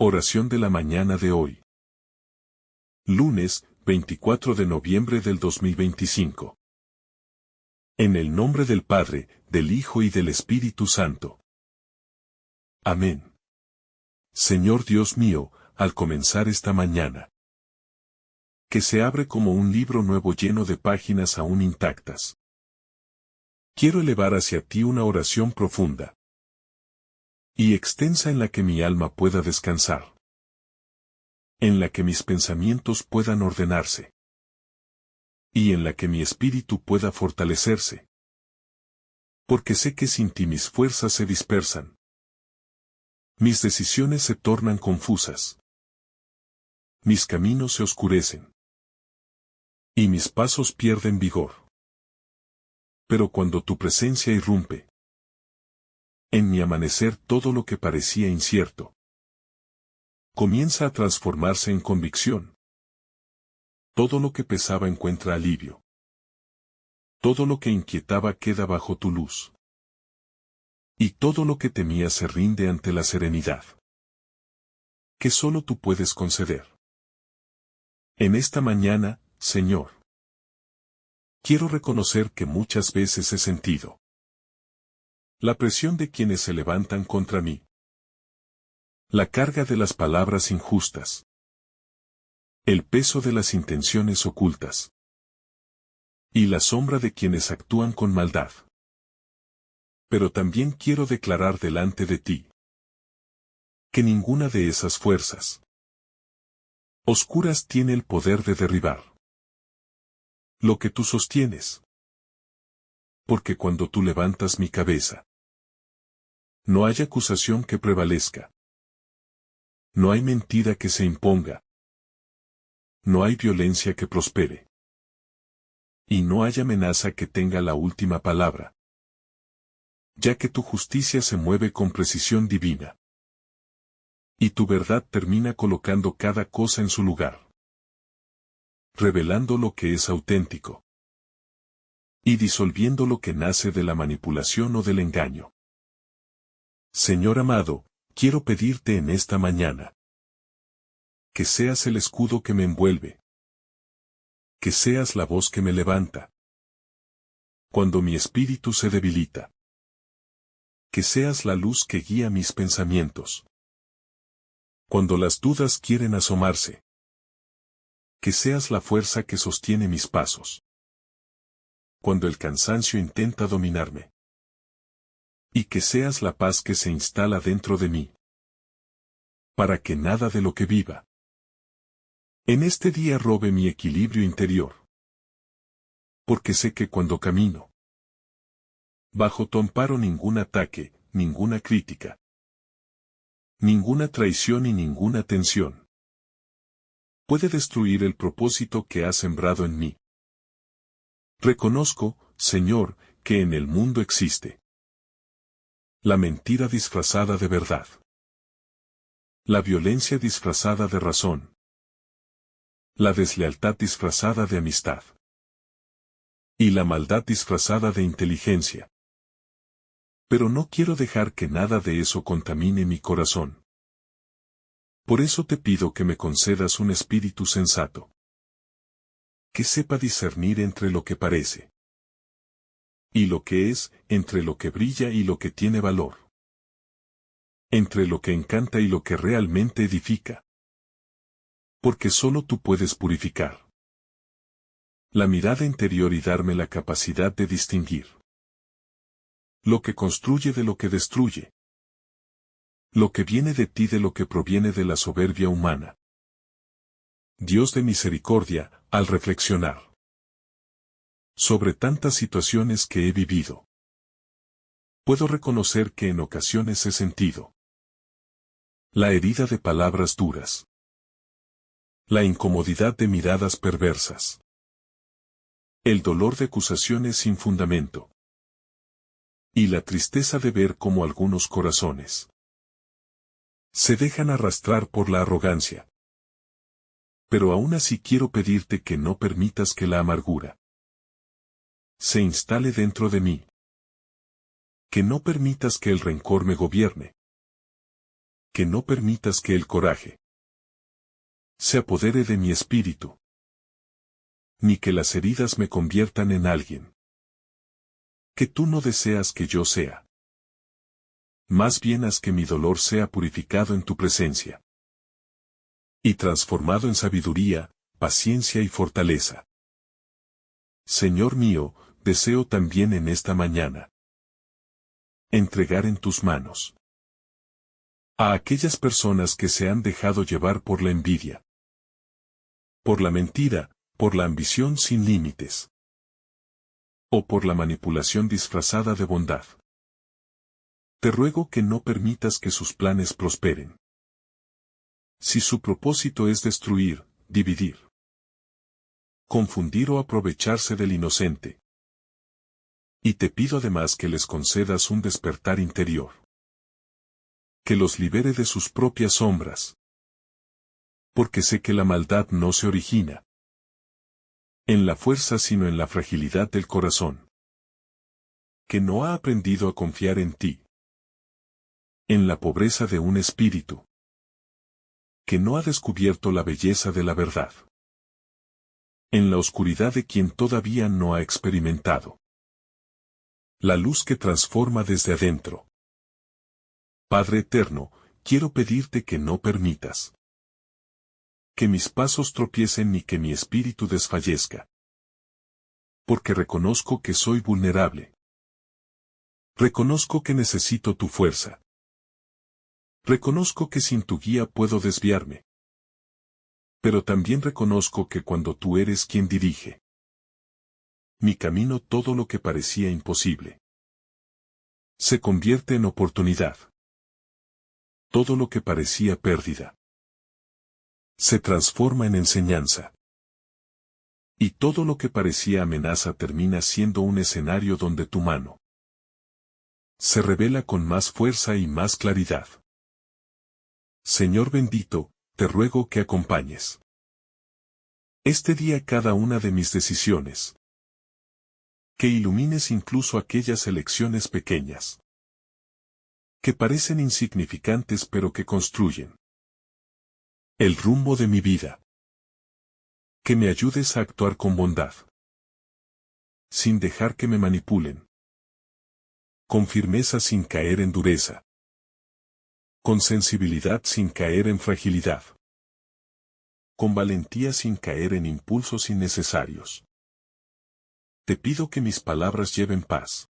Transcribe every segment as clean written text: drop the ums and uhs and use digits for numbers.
Oración de la mañana de hoy. Lunes, 24 de noviembre del 2025. En el nombre del Padre, del Hijo y del Espíritu Santo. Amén. Señor Dios mío, al comenzar esta mañana, que se abre como un libro nuevo lleno de páginas aún intactas. Quiero elevar hacia ti una oración profunda y extensa en la que mi alma pueda descansar, en la que mis pensamientos puedan ordenarse, y en la que mi espíritu pueda fortalecerse. Porque sé que sin ti mis fuerzas se dispersan. Mis decisiones se tornan confusas. Mis caminos se oscurecen. Y mis pasos pierden vigor. Pero cuando tu presencia irrumpe, en mi amanecer todo lo que parecía incierto comienza a transformarse en convicción. Todo lo que pesaba encuentra alivio. Todo lo que inquietaba queda bajo tu luz. Y todo lo que temía se rinde ante la serenidad que solo tú puedes conceder. En esta mañana, Señor, quiero reconocer que muchas veces he sentido la presión de quienes se levantan contra mí, la carga de las palabras injustas, el peso de las intenciones ocultas y la sombra de quienes actúan con maldad. Pero también quiero declarar delante de ti que ninguna de esas fuerzas oscuras tiene el poder de derribar lo que tú sostienes. Porque cuando tú levantas mi cabeza, no hay acusación que prevalezca. No hay mentira que se imponga. No hay violencia que prospere. Y no hay amenaza que tenga la última palabra. Ya que tu justicia se mueve con precisión divina. Y tu verdad termina colocando cada cosa en su lugar. Revelando lo que es auténtico. Y disolviendo lo que nace de la manipulación o del engaño. Señor amado, quiero pedirte en esta mañana que seas el escudo que me envuelve. Que seas la voz que me levanta cuando mi espíritu se debilita. Que seas la luz que guía mis pensamientos cuando las dudas quieren asomarse. Que seas la fuerza que sostiene mis pasos cuando el cansancio intenta dominarme. Y que seas la paz que se instala dentro de mí, para que nada de lo que viva en este día robe mi equilibrio interior. Porque sé que cuando camino bajo tu amparo ningún ataque, ninguna crítica, ninguna traición y ninguna tensión puede destruir el propósito que has sembrado en mí. Reconozco, Señor, que en el mundo existe la mentira disfrazada de verdad, la violencia disfrazada de razón, la deslealtad disfrazada de amistad y la maldad disfrazada de inteligencia. Pero no quiero dejar que nada de eso contamine mi corazón. Por eso te pido que me concedas un espíritu sensato, que sepa discernir entre lo que parece y lo que es, entre lo que brilla y lo que tiene valor, entre lo que encanta y lo que realmente edifica. Porque solo tú puedes purificar la mirada interior y darme la capacidad de distinguir lo que construye de lo que destruye, lo que viene de ti de lo que proviene de la soberbia humana. Dios de misericordia, al reflexionar sobre tantas situaciones que he vivido, puedo reconocer que en ocasiones he sentido la herida de palabras duras, la incomodidad de miradas perversas, el dolor de acusaciones sin fundamento, y la tristeza de ver cómo algunos corazones se dejan arrastrar por la arrogancia. Pero aún así quiero pedirte que no permitas que la amargura se instale dentro de mí. Que no permitas que el rencor me gobierne. Que no permitas que el coraje se apodere de mi espíritu, ni que las heridas me conviertan en alguien que tú no deseas que yo sea. Más bien haz que mi dolor sea purificado en tu presencia y transformado en sabiduría, paciencia y fortaleza. Señor mío, deseo también en esta mañana entregar en tus manos a aquellas personas que se han dejado llevar por la envidia, por la mentira, por la ambición sin límites, o por la manipulación disfrazada de bondad. Te ruego que no permitas que sus planes prosperen. Si su propósito es destruir, dividir, confundir o aprovecharse del inocente. Y te pido además que les concedas un despertar interior, que los libere de sus propias sombras. Porque sé que la maldad no se origina en la fuerza sino en la fragilidad del corazón, que no ha aprendido a confiar en ti, en la pobreza de un espíritu, que no ha descubierto la belleza de la verdad, en la oscuridad de quien todavía no ha experimentado la luz que transforma desde adentro. Padre eterno, quiero pedirte que no permitas que mis pasos tropiecen ni que mi espíritu desfallezca. Porque reconozco que soy vulnerable. Reconozco que necesito tu fuerza. Reconozco que sin tu guía puedo desviarme. Pero también reconozco que cuando tú eres quien dirige mi camino, todo lo que parecía imposible se convierte en oportunidad. Todo lo que parecía pérdida se transforma en enseñanza. Y todo lo que parecía amenaza termina siendo un escenario donde tu mano se revela con más fuerza y más claridad. Señor bendito, te ruego que acompañes este día cada una de mis decisiones. Que ilumines incluso aquellas elecciones pequeñas que parecen insignificantes pero que construyen el rumbo de mi vida. Que me ayudes a actuar con bondad, sin dejar que me manipulen. Con firmeza sin caer en dureza. Con sensibilidad sin caer en fragilidad. Con valentía sin caer en impulsos innecesarios. Te pido que mis palabras lleven paz.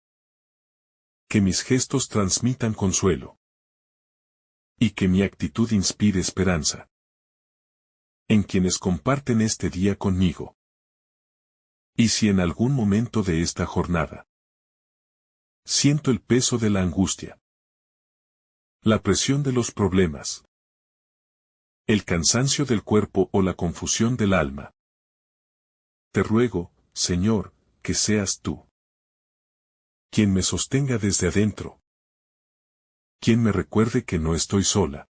Que mis gestos transmitan consuelo. Y que mi actitud inspire esperanza en quienes comparten este día conmigo. Y si en algún momento de esta jornada siento el peso de la angustia, la presión de los problemas, el cansancio del cuerpo o la confusión del alma, te ruego, Señor, que seas tú quien me sostenga desde adentro, quien me recuerde que no estoy sola,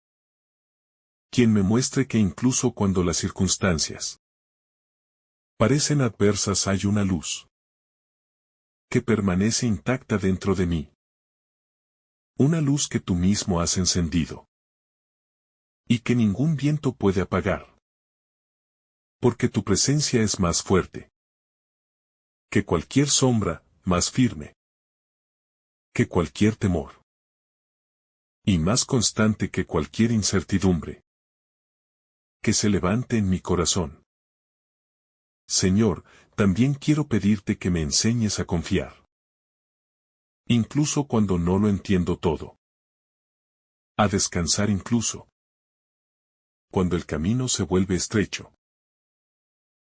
quien me muestre que incluso cuando las circunstancias parecen adversas hay una luz que permanece intacta dentro de mí. Una luz que tú mismo has encendido y que ningún viento puede apagar. Porque tu presencia es más fuerte que cualquier sombra, más firme que cualquier temor y más constante que cualquier incertidumbre que se levante en mi corazón. Señor, también quiero pedirte que me enseñes a confiar. Incluso cuando no lo entiendo todo. A descansar incluso cuando el camino se vuelve estrecho.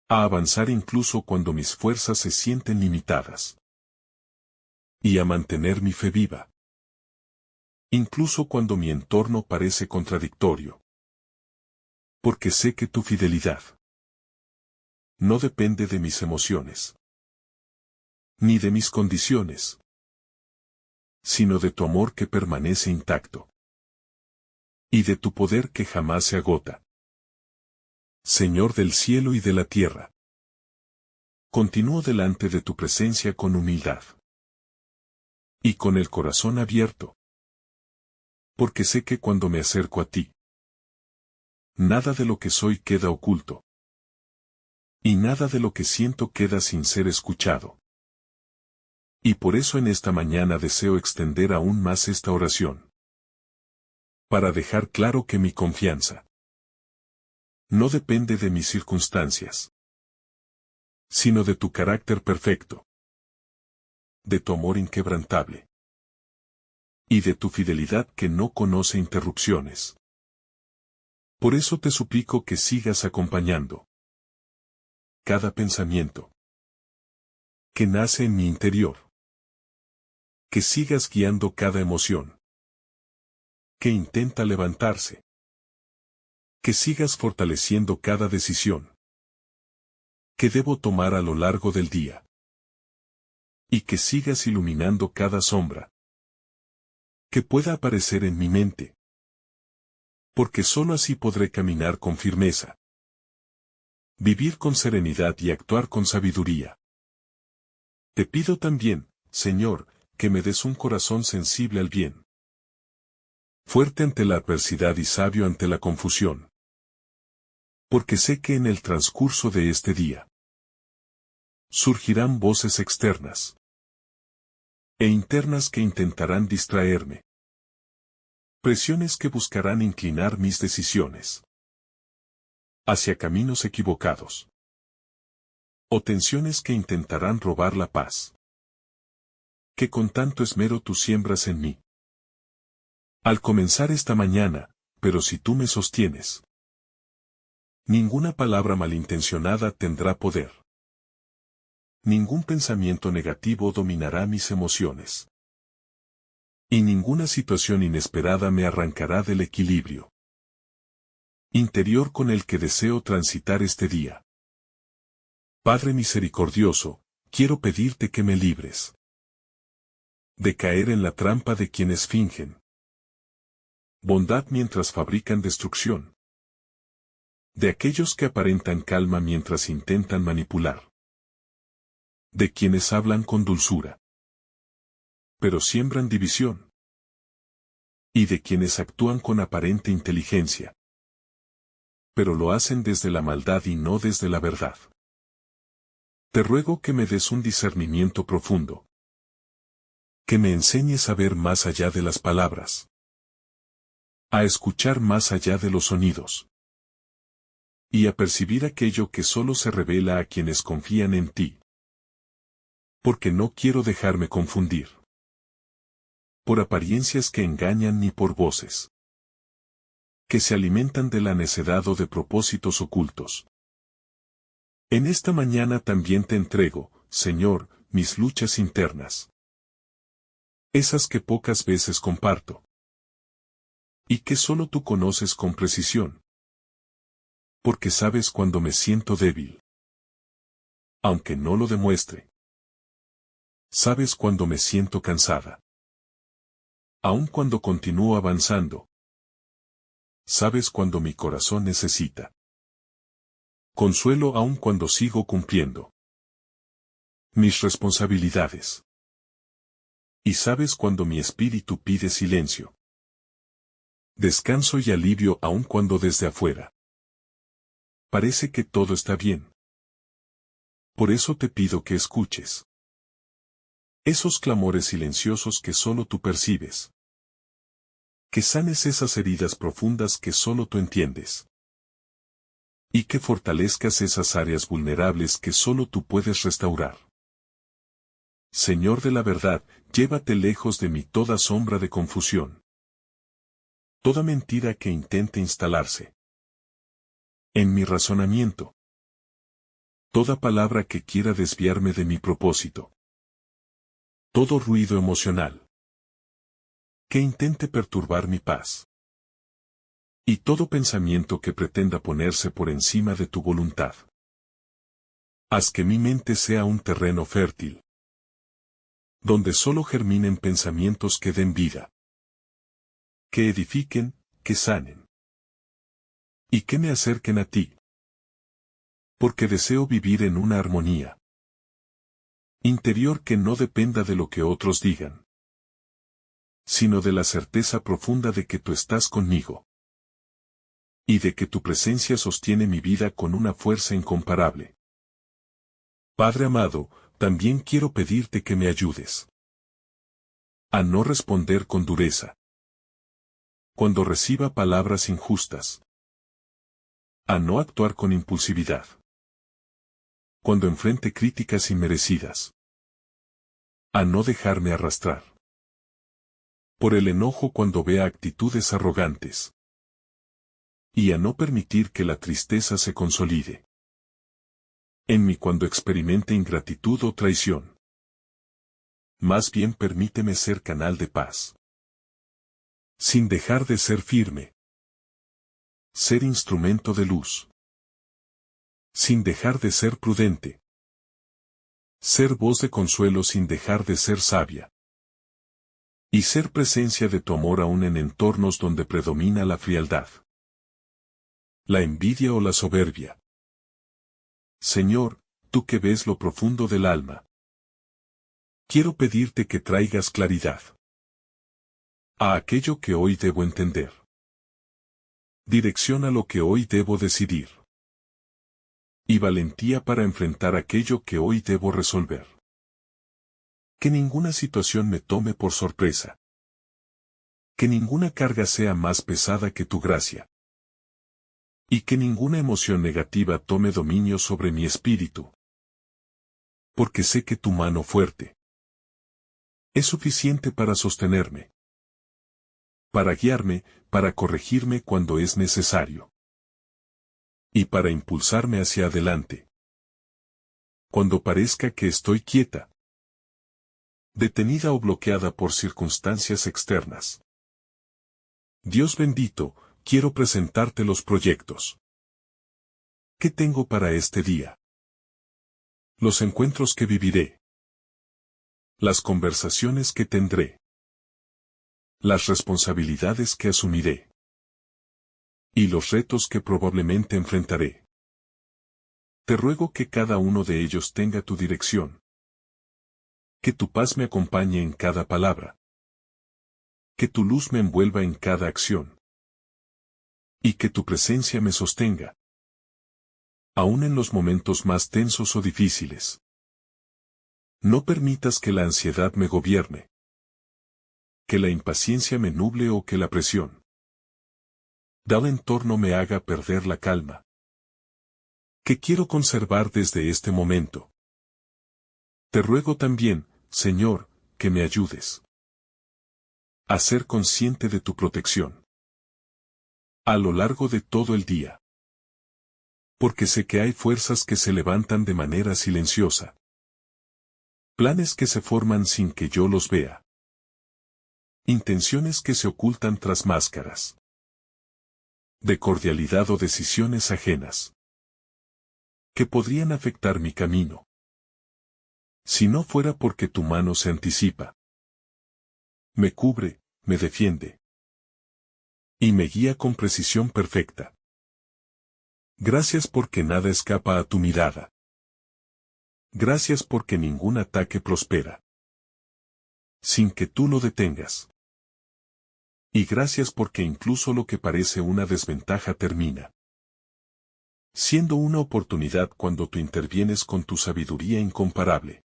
A avanzar incluso cuando mis fuerzas se sienten limitadas. Y a mantener mi fe viva. Incluso cuando mi entorno parece contradictorio. Porque sé que tu fidelidad no depende de mis emociones, ni de mis condiciones, sino de tu amor que permanece intacto, y de tu poder que jamás se agota. Señor del cielo y de la tierra, continúo delante de tu presencia con humildad y con el corazón abierto. Porque sé que cuando me acerco a ti, nada de lo que soy queda oculto. Y nada de lo que siento queda sin ser escuchado. Y por eso en esta mañana deseo extender aún más esta oración. Para dejar claro que mi confianza no depende de mis circunstancias, sino de tu carácter perfecto, de tu amor inquebrantable y de tu fidelidad que no conoce interrupciones. Por eso te suplico que sigas acompañando cada pensamiento que nace en mi interior, que sigas guiando cada emoción que intenta levantarse, que sigas fortaleciendo cada decisión que debo tomar a lo largo del día, y que sigas iluminando cada sombra que pueda aparecer en mi mente, porque sólo así podré caminar con firmeza, vivir con serenidad y actuar con sabiduría. Te pido también, Señor, que me des un corazón sensible al bien, fuerte ante la adversidad y sabio ante la confusión. Porque sé que en el transcurso de este día surgirán voces externas e internas que intentarán distraerme, presiones que buscarán inclinar mis decisiones hacia caminos equivocados, o tensiones que intentarán robar la paz que con tanto esmero tú siembras en mí. Al comenzar esta mañana, pero si tú me sostienes, ninguna palabra malintencionada tendrá poder. Ningún pensamiento negativo dominará mis emociones. Y ninguna situación inesperada me arrancará del equilibrio interior con el que deseo transitar este día. Padre misericordioso, quiero pedirte que me libres de caer en la trampa de quienes fingen bondad mientras fabrican destrucción, de aquellos que aparentan calma mientras intentan manipular, de quienes hablan con dulzura, pero siembran división, y de quienes actúan con aparente inteligencia, pero lo hacen desde la maldad y no desde la verdad. Te ruego que me des un discernimiento profundo, que me enseñes a ver más allá de las palabras, a escuchar más allá de los sonidos, y a percibir aquello que solo se revela a quienes confían en ti. Porque no quiero dejarme confundir por apariencias que engañan ni por voces que se alimentan de la necedad o de propósitos ocultos. En esta mañana también te entrego, Señor, mis luchas internas, esas que pocas veces comparto, y que solo tú conoces con precisión, porque sabes cuando me siento débil, aunque no lo demuestre. Sabes cuando me siento cansada, aun cuando continúo avanzando. Sabes cuando mi corazón necesita consuelo aun cuando sigo cumpliendo mis responsabilidades. Y sabes cuando mi espíritu pide silencio, descanso y alivio aun cuando desde afuera parece que todo está bien. Por eso te pido que escuches esos clamores silenciosos que solo tú percibes, que sanes esas heridas profundas que solo tú entiendes, y que fortalezcas esas áreas vulnerables que solo tú puedes restaurar. Señor de la verdad, llévate lejos de mí toda sombra de confusión, toda mentira que intente instalarse en mi razonamiento, toda palabra que quiera desviarme de mi propósito, todo ruido emocional que intente perturbar mi paz, y todo pensamiento que pretenda ponerse por encima de tu voluntad. Haz que mi mente sea un terreno fértil, donde solo germinen pensamientos que den vida, que edifiquen, que sanen, y que me acerquen a ti. Porque deseo vivir en una armonía interior que no dependa de lo que otros digan, sino de la certeza profunda de que tú estás conmigo. Y de que tu presencia sostiene mi vida con una fuerza incomparable. Padre amado, también quiero pedirte que me ayudes a no responder con dureza cuando reciba palabras injustas, a no actuar con impulsividad cuando enfrente críticas inmerecidas, a no dejarme arrastrar por el enojo cuando vea actitudes arrogantes, y a no permitir que la tristeza se consolide en mí cuando experimente ingratitud o traición. Más bien permíteme ser canal de paz, sin dejar de ser firme, ser instrumento de luz, sin dejar de ser prudente, ser voz de consuelo sin dejar de ser sabia, y ser presencia de tu amor aún en entornos donde predomina la frialdad, la envidia o la soberbia. Señor, tú que ves lo profundo del alma, quiero pedirte que traigas claridad a aquello que hoy debo entender. Dirección a lo que hoy debo decidir. Y valentía para enfrentar aquello que hoy debo resolver. Que ninguna situación me tome por sorpresa. Que ninguna carga sea más pesada que tu gracia. Y que ninguna emoción negativa tome dominio sobre mi espíritu. Porque sé que tu mano fuerte es suficiente para sostenerme, para guiarme, para corregirme cuando es necesario, y para impulsarme hacia adelante. Cuando parezca que estoy quieta, detenida o bloqueada por circunstancias externas. Dios bendito, quiero presentarte los proyectos que tengo para este día. Los encuentros que viviré. Las conversaciones que tendré. Las responsabilidades que asumiré. Y los retos que probablemente enfrentaré. Te ruego que cada uno de ellos tenga tu dirección. Que tu paz me acompañe en cada palabra. Que tu luz me envuelva en cada acción. Y que tu presencia me sostenga, aún en los momentos más tensos o difíciles. No permitas que la ansiedad me gobierne, que la impaciencia me nuble o que la presión del entorno me haga perder la calma que quiero conservar desde este momento. Te ruego también, Señor, que me ayudes a ser consciente de tu protección a lo largo de todo el día. Porque sé que hay fuerzas que se levantan de manera silenciosa. Planes que se forman sin que yo los vea. Intenciones que se ocultan tras máscaras de cordialidad o decisiones ajenas que podrían afectar mi camino. Si no fuera porque tu mano se anticipa, me cubre, me defiende y me guía con precisión perfecta. Gracias porque nada escapa a tu mirada. Gracias porque ningún ataque prospera sin que tú lo detengas. Y gracias porque incluso lo que parece una desventaja termina siendo una oportunidad cuando tú intervienes con tu sabiduría incomparable.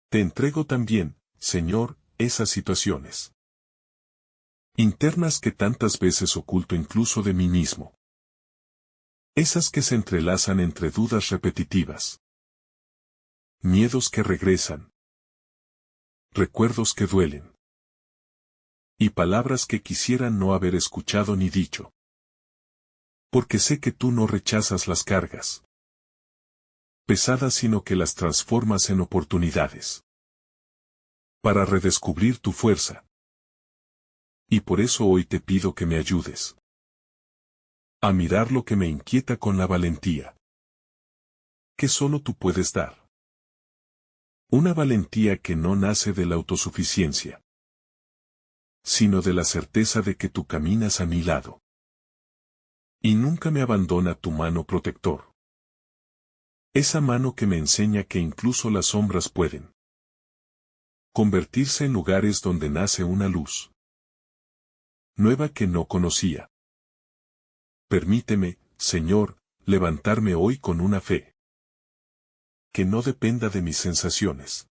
Te entrego también, Señor, esas situaciones internas que tantas veces oculto incluso de mí mismo. Esas que se entrelazan entre dudas repetitivas, miedos que regresan, recuerdos que duelen, y palabras que quisiera no haber escuchado ni dicho. Porque sé que tú no rechazas las cargas pesadas sino que las transformas en oportunidades para redescubrir tu fuerza. Y por eso hoy te pido que me ayudes a mirar lo que me inquieta con la valentía que solo tú puedes dar. Una valentía que no nace de la autosuficiencia, sino de la certeza de que tú caminas a mi lado. Y nunca me abandona tu mano protector. Esa mano que me enseña que incluso las sombras pueden Convertirse en lugares donde nace una luz nueva que no conocía. Permíteme, Señor, levantarme hoy con una fe que no dependa de mis sensaciones,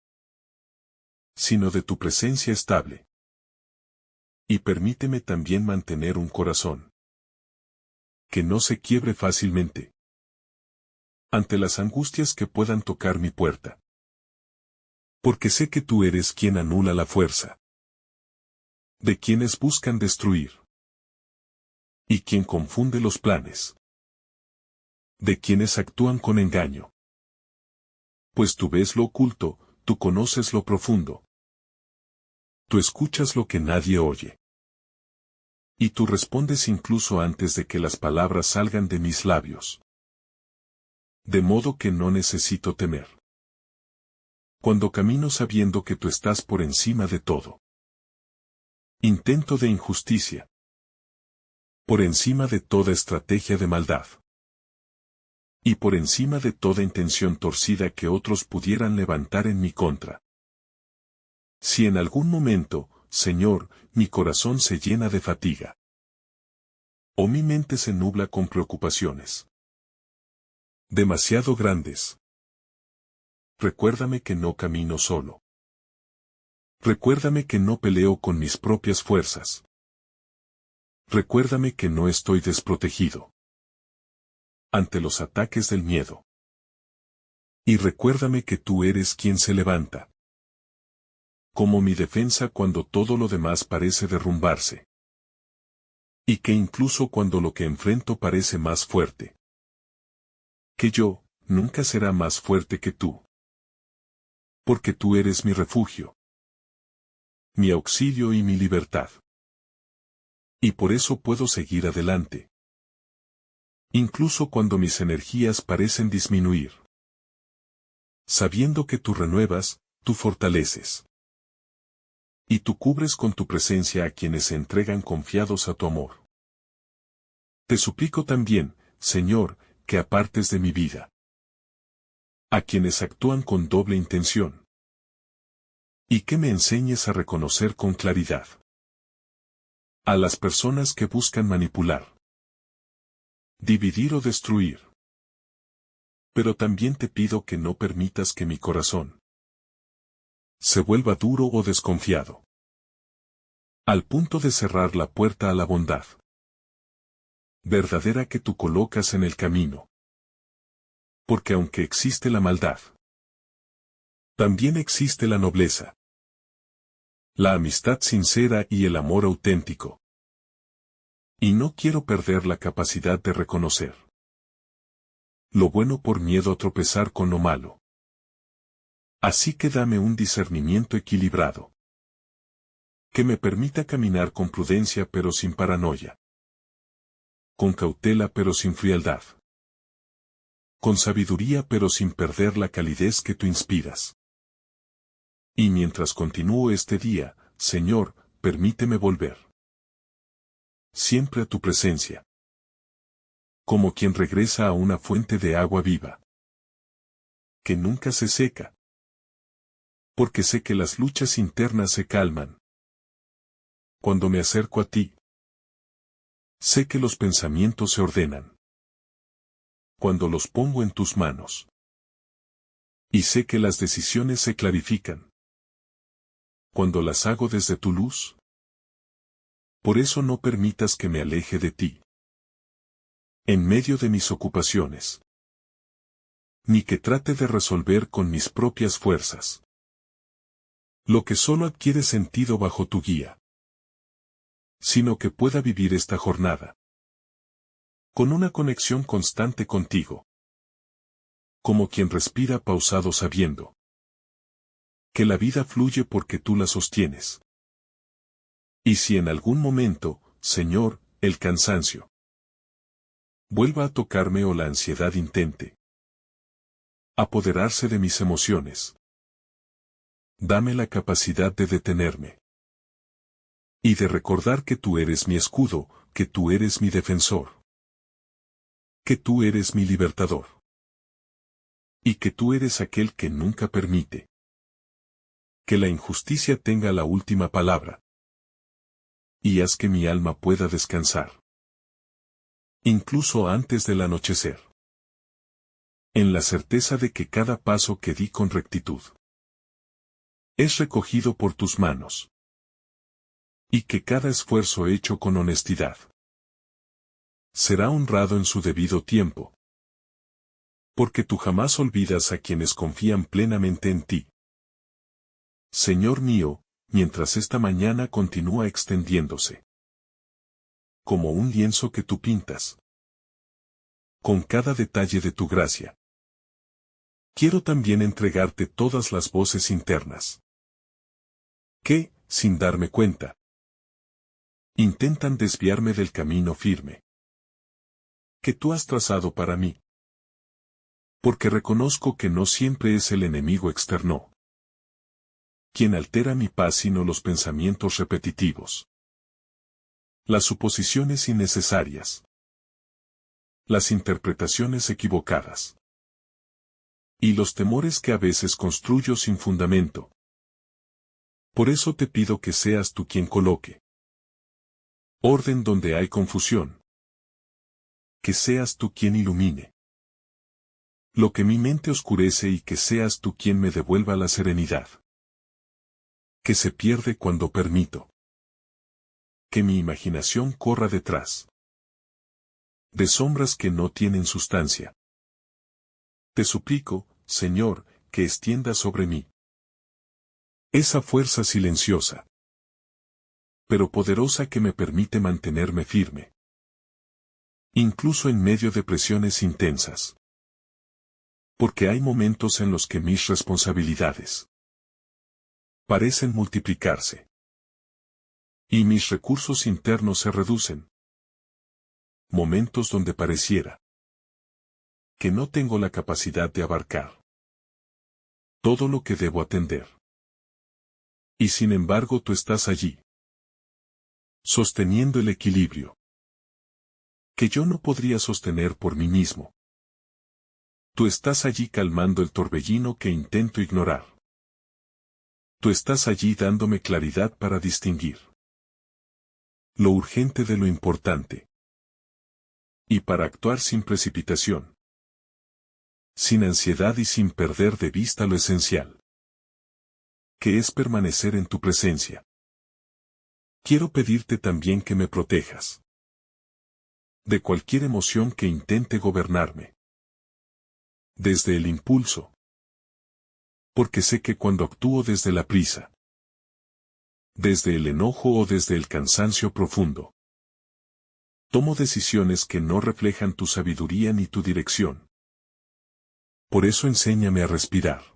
sino de tu presencia estable. Y permíteme también mantener un corazón que no se quiebre fácilmente ante las angustias que puedan tocar mi puerta. Porque sé que tú eres quien anula la fuerza de quienes buscan destruir, y quien confunde los planes de quienes actúan con engaño. Pues tú ves lo oculto, tú conoces lo profundo. Tú escuchas lo que nadie oye. Y tú respondes incluso antes de que las palabras salgan de mis labios. De modo que no necesito temer. Cuando camino sabiendo que tú estás por encima de todo intento de injusticia, por encima de toda estrategia de maldad, y por encima de toda intención torcida que otros pudieran levantar en mi contra. Si en algún momento, Señor, mi corazón se llena de fatiga, o mi mente se nubla con preocupaciones demasiado grandes, recuérdame que no camino solo. Recuérdame que no peleo con mis propias fuerzas. Recuérdame que no estoy desprotegido ante los ataques del miedo. Y recuérdame que tú eres quien se levanta como mi defensa cuando todo lo demás parece derrumbarse. Y que incluso cuando lo que enfrento parece más fuerte que yo, nunca será más fuerte que tú. Porque tú eres mi refugio, mi auxilio y mi libertad. Y por eso puedo seguir adelante. Incluso cuando mis energías parecen disminuir. Sabiendo que tú renuevas, tú fortaleces. Y tú cubres con tu presencia a quienes se entregan confiados a tu amor. Te suplico también, Señor, que apartes de mi vida a quienes actúan con doble intención. Y que me enseñes a reconocer con claridad a las personas que buscan manipular, dividir o destruir. Pero también te pido que no permitas que mi corazón se vuelva duro o desconfiado, al punto de cerrar la puerta a la bondad verdadera que tú colocas en el camino. Porque aunque existe la maldad, también existe la nobleza, la amistad sincera y el amor auténtico. Y no quiero perder la capacidad de reconocer lo bueno por miedo a tropezar con lo malo. Así que dame un discernimiento equilibrado, que me permita caminar con prudencia pero sin paranoia, con cautela pero sin frialdad, con sabiduría pero sin perder la calidez que tú inspiras. Y mientras continúo este día, Señor, permíteme volver siempre a tu presencia, como quien regresa a una fuente de agua viva, que nunca se seca, porque sé que las luchas internas se calman cuando me acerco a ti. Sé que los pensamientos se ordenan cuando los pongo en tus manos. Y sé que las decisiones se clarifican cuando las hago desde tu luz. Por eso no permitas que me aleje de ti en medio de mis ocupaciones, ni que trate de resolver con mis propias fuerzas lo que solo adquiere sentido bajo tu guía, sino que pueda vivir esta jornada con una conexión constante contigo, como quien respira pausado sabiendo que la vida fluye porque tú la sostienes. Y si en algún momento, Señor, el cansancio vuelva a tocarme o la ansiedad intente apoderarse de mis emociones, dame la capacidad de detenerme y de recordar que tú eres mi escudo, que tú eres mi defensor, que tú eres mi libertador, y que tú eres aquel que nunca permite Que la injusticia tenga la última palabra. Y haz que mi alma pueda descansar. Incluso antes del anochecer. En la certeza de que cada paso que di con rectitud es recogido por tus manos. Y que cada esfuerzo hecho con honestidad será honrado en su debido tiempo. Porque tú jamás olvidas a quienes confían plenamente en ti. Señor mío, mientras esta mañana continúa extendiéndose. Como un lienzo que tú pintas. Con cada detalle de tu gracia. Quiero también entregarte todas las voces internas. Que, sin darme cuenta, intentan desviarme del camino firme que tú has trazado para mí. Porque reconozco que no siempre es el enemigo externo quien altera mi paz sino los pensamientos repetitivos, las suposiciones innecesarias, las interpretaciones equivocadas y los temores que a veces construyo sin fundamento. Por eso te pido que seas tú quien coloque orden donde hay confusión. Que seas tú quien ilumine lo que mi mente oscurece y que seas tú quien me devuelva la serenidad que se pierde cuando permito que mi imaginación corra detrás de sombras que no tienen sustancia. Te suplico, Señor, que extienda sobre mí esa fuerza silenciosa, pero poderosa que me permite mantenerme firme, incluso en medio de presiones intensas. Porque hay momentos en los que mis responsabilidades parecen multiplicarse. Y mis recursos internos se reducen. Momentos donde pareciera que no tengo la capacidad de abarcar todo lo que debo atender. Y sin embargo tú estás allí, sosteniendo el equilibrio que yo no podría sostener por mí mismo. Tú estás allí calmando el torbellino que intento ignorar. Tú estás allí dándome claridad para distinguir lo urgente de lo importante. Y para actuar sin precipitación, sin ansiedad y sin perder de vista lo esencial, que es permanecer en tu presencia. Quiero pedirte también que me protejas de cualquier emoción que intente gobernarme. Desde el impulso. Porque sé que cuando actúo desde la prisa, desde el enojo o desde el cansancio profundo, tomo decisiones que no reflejan tu sabiduría ni tu dirección. Por eso enséñame a respirar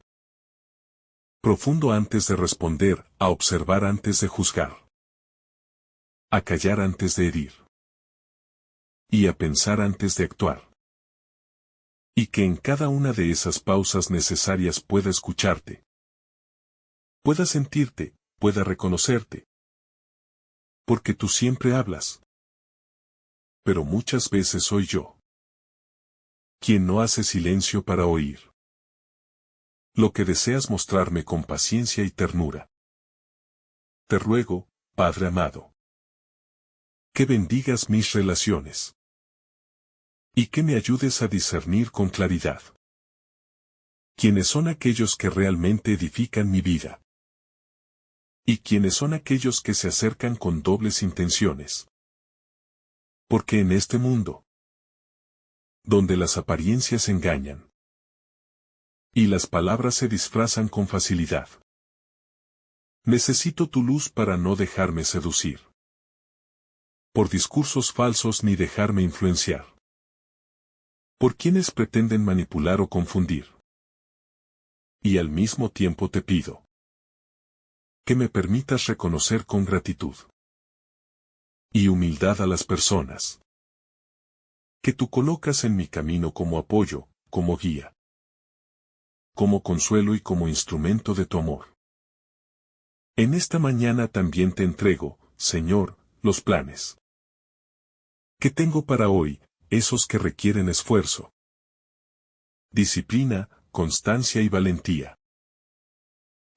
profundo antes de responder, a observar antes de juzgar, a callar antes de herir, y a pensar antes de actuar. Y que en cada una de esas pausas necesarias pueda escucharte, pueda sentirte, pueda reconocerte. Porque tú siempre hablas. Pero muchas veces soy yo quien no hace silencio para oír lo que deseas mostrarme con paciencia y ternura. Te ruego, Padre amado, que bendigas mis relaciones y que me ayudes a discernir con claridad quiénes son aquellos que realmente edifican mi vida y quiénes son aquellos que se acercan con dobles intenciones. Porque en este mundo, donde las apariencias engañan y las palabras se disfrazan con facilidad, necesito tu luz para no dejarme seducir por discursos falsos ni dejarme influenciar por quienes pretenden manipular o confundir. Y al mismo tiempo te pido que me permitas reconocer con gratitud y humildad a las personas que tú colocas en mi camino como apoyo, como guía, como consuelo y como instrumento de tu amor. En esta mañana también te entrego, Señor, los planes que tengo para hoy, esos que requieren esfuerzo, disciplina, constancia y valentía.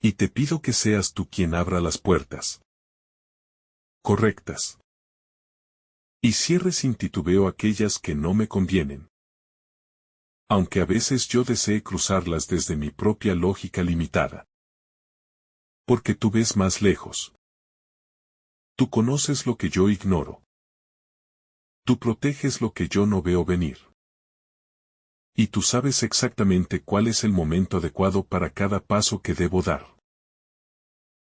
Y te pido que seas tú quien abra las puertas correctas. Y cierre sin titubeo aquellas que no me convienen. Aunque a veces yo desee cruzarlas desde mi propia lógica limitada. Porque tú ves más lejos. Tú conoces lo que yo ignoro. Tú proteges lo que yo no veo venir. Y tú sabes exactamente cuál es el momento adecuado para cada paso que debo dar.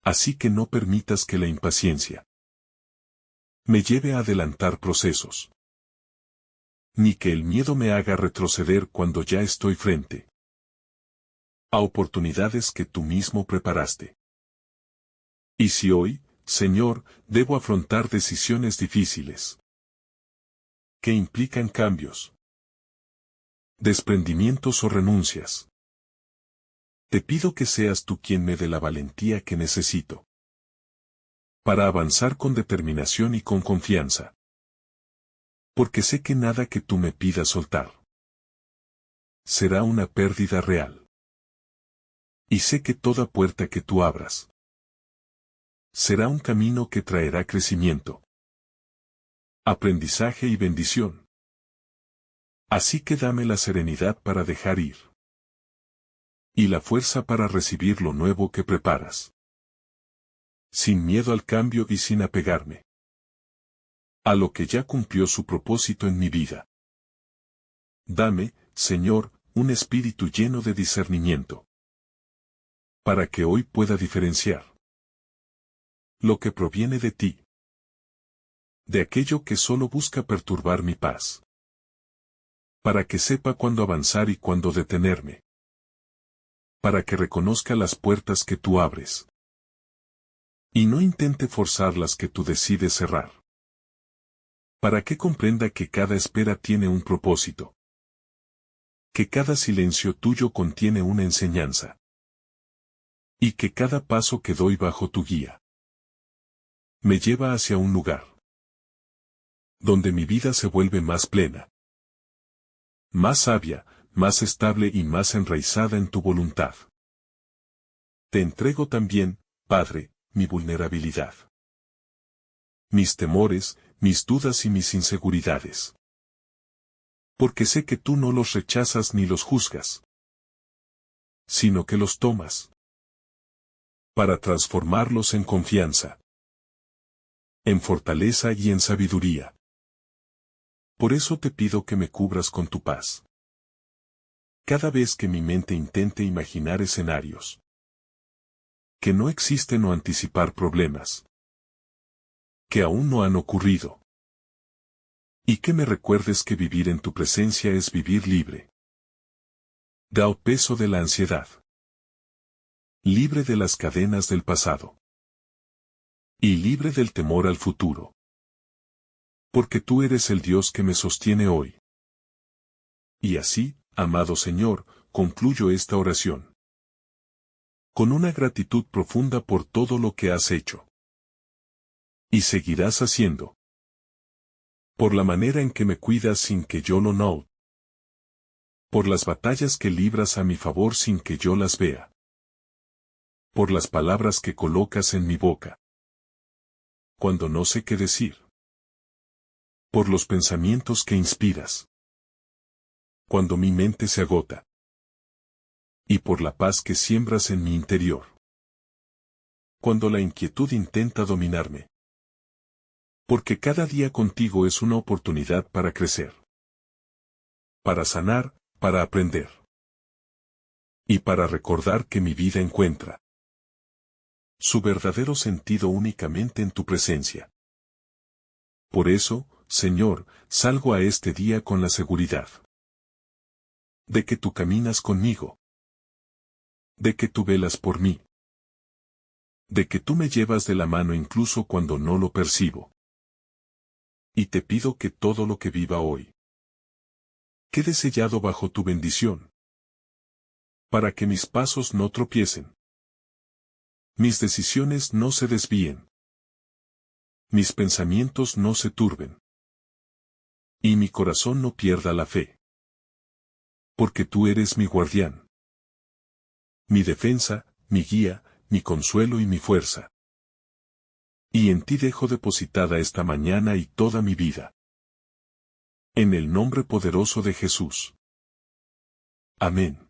Así que no permitas que la impaciencia me lleve a adelantar procesos. Ni que el miedo me haga retroceder cuando ya estoy frente a oportunidades que tú mismo preparaste. Y si hoy, Señor, debo afrontar decisiones difíciles que implican cambios, desprendimientos o renuncias, te pido que seas tú quien me dé la valentía que necesito para avanzar con determinación y con confianza. Porque sé que nada que tú me pidas soltar será una pérdida real. Y sé que toda puerta que tú abras será un camino que traerá crecimiento, aprendizaje y bendición. Así que dame la serenidad para dejar ir y la fuerza para recibir lo nuevo que preparas. Sin miedo al cambio y sin apegarme a lo que ya cumplió su propósito en mi vida. Dame, Señor, un espíritu lleno de discernimiento, para que hoy pueda diferenciar lo que proviene de ti, de aquello que solo busca perturbar mi paz, para que sepa cuándo avanzar y cuándo detenerme, para que reconozca las puertas que tú abres, y no intente forzar las que tú decides cerrar, para que comprenda que cada espera tiene un propósito, que cada silencio tuyo contiene una enseñanza, y que cada paso que doy bajo tu guía me lleva hacia un lugar donde mi vida se vuelve más plena, más sabia, más estable y más enraizada en tu voluntad. Te entrego también, Padre, mi vulnerabilidad, mis temores, mis dudas y mis inseguridades. Porque sé que tú no los rechazas ni los juzgas, sino que los tomas para transformarlos en confianza, en fortaleza y en sabiduría. Por eso te pido que me cubras con tu paz. Cada vez que mi mente intente imaginar escenarios que no existen o anticipar problemas que aún no han ocurrido. Y que me recuerdes que vivir en tu presencia es vivir libre del peso de la ansiedad, libre de las cadenas del pasado y libre del temor al futuro. Porque tú eres el Dios que me sostiene hoy. Y así, amado Señor, concluyo esta oración con una gratitud profunda por todo lo que has hecho y seguirás haciendo, por la manera en que me cuidas sin que yo lo note, por las batallas que libras a mi favor sin que yo las vea, por las palabras que colocas en mi boca cuando no sé qué decir, por los pensamientos que inspiras cuando mi mente se agota, y por la paz que siembras en mi interior cuando la inquietud intenta dominarme. Porque cada día contigo es una oportunidad para crecer, para sanar, para aprender y para recordar que mi vida encuentra su verdadero sentido únicamente en tu presencia. Por eso, Señor, salgo a este día con la seguridad de que tú caminas conmigo, de que tú velas por mí, de que tú me llevas de la mano incluso cuando no lo percibo. Y te pido que todo lo que viva hoy quede sellado bajo tu bendición, para que mis pasos no tropiecen, mis decisiones no se desvíen, mis pensamientos no se turben, y mi corazón no pierda la fe. Porque tú eres mi guardián, mi defensa, mi guía, mi consuelo y mi fuerza. Y en ti dejo depositada esta mañana y toda mi vida. En el nombre poderoso de Jesús. Amén.